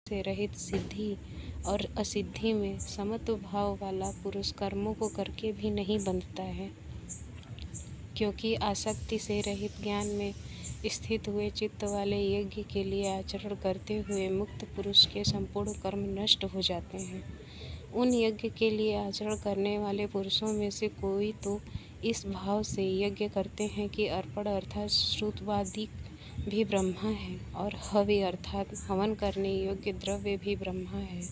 से रहित सिद्धि और असिद्धि में समत्व भाव वाला पुरुष कर्मों को करके भी नहीं बंधता है, क्योंकि आसक्ति से रहित ज्ञान में स्थित हुए चित्त वाले यज्ञ के लिए आचरण करते हुए मुक्त पुरुष के संपूर्ण कर्म नष्ट हो जाते हैं। उन यज्ञ के लिए आचरण करने वाले पुरुषों में से कोई तो इस भाव से यज्ञ करते हैं कि अर्पण अर्थात श्रुतवादी भी ब्रह्मा है और हवि अर्थात हवन करने योग्य द्रव्य भी ब्रह्मा है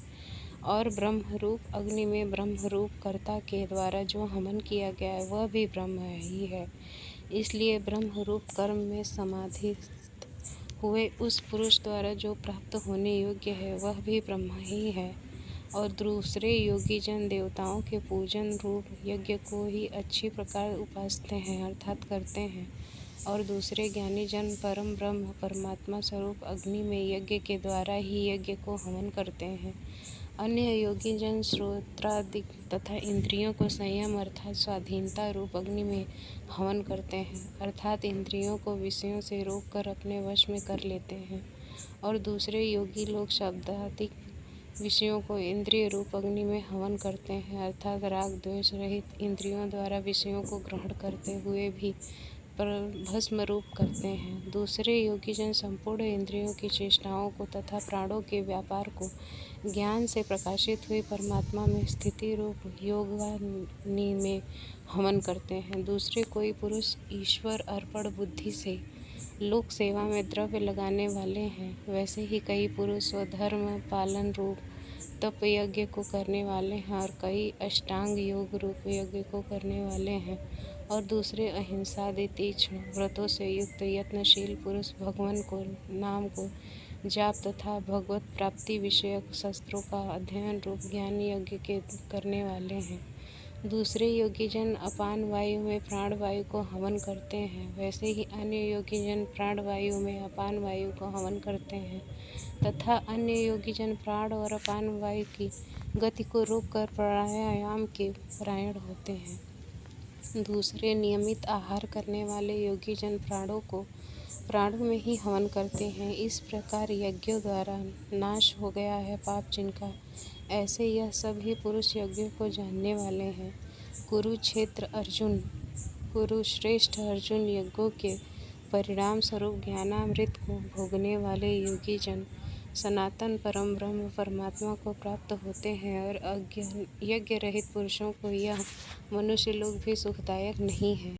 और ब्रह्म रूप अग्नि में ब्रह्म रूप कर्ता के द्वारा जो हवन किया गया है वह भी ब्रह्म ही है। इसलिए ब्रह्म रूप कर्म में समाधिस्थ हुए उस पुरुष द्वारा जो प्राप्त होने योग्य है वह भी ब्रह्म ही है। और दूसरे योगी जन देवताओं के पूजन रूप यज्ञ को ही अच्छी प्रकार उपासते हैं अर्थात करते हैं, और दूसरे ज्ञानी जन परम ब्रह्म परमात्मा स्वरूप अग्नि में यज्ञ के द्वारा ही यज्ञ को हवन करते हैं। अन्य योगी जन श्रोत्रादि तथा इंद्रियों को संयम अर्थात स्वाधीनता रूप अग्नि में हवन करते हैं, अर्थात इंद्रियों को विषयों से रोककर अपने वश में कर लेते हैं। और दूसरे योगी लोग शब्दादि विषयों को इंद्रिय रूप अग्नि में हवन करते हैं, अर्थात राग द्वेष रहित इंद्रियों द्वारा विषयों को ग्रहण करते हुए भी भस्म रूप करते हैं। दूसरे योगी जन संपूर्ण इंद्रियों की चेष्टाओं को तथा प्राणों के व्यापार को ज्ञान से प्रकाशित हुई परमात्मा में स्थिति रूप योगाग्नि में हवन करते हैं। दूसरे कोई पुरुष ईश्वर अर्पण बुद्धि से लोक सेवा में द्रव्य लगाने वाले हैं, वैसे ही कई पुरुष स्वधर्म पालन रूप तप यज्ञ को करने वाले हैं और कई अष्टांग योग रूप यज्ञ को करने वाले हैं, और दूसरे अहिंसादि तीक्ष्ण व्रतों से युक्त यत्नशील पुरुष भगवान को नाम को जाप तथा भगवत प्राप्ति विषयक शस्त्रों का अध्ययन रूप ज्ञान यज्ञ के करने वाले हैं। दूसरे योगी जन अपान वायु में प्राण वायु को हवन करते हैं, वैसे ही अन्य योगी जन प्राण वायु में अपान वायु को हवन करते हैं, तथा अन्य योगी जन प्राण और अपान वायु की गति को रोककर प्राणायाम के परायण होते हैं। दूसरे नियमित आहार करने वाले योगी जन प्राणों में ही हवन करते हैं। इस प्रकार यज्ञों द्वारा नाश हो गया है पाप जिनका, ऐसे यह सभी पुरुष यज्ञों को जानने वाले हैं। कुरुश्रेष्ठ अर्जुन यज्ञों के परिणाम स्वरूप ज्ञानामृत को भोगने वाले योगी जन सनातन परम ब्रह्म परमात्मा को प्राप्त होते हैं, और यज्ञ रहित पुरुषों को यह मनुष्य लोक भी सुखदायक नहीं है।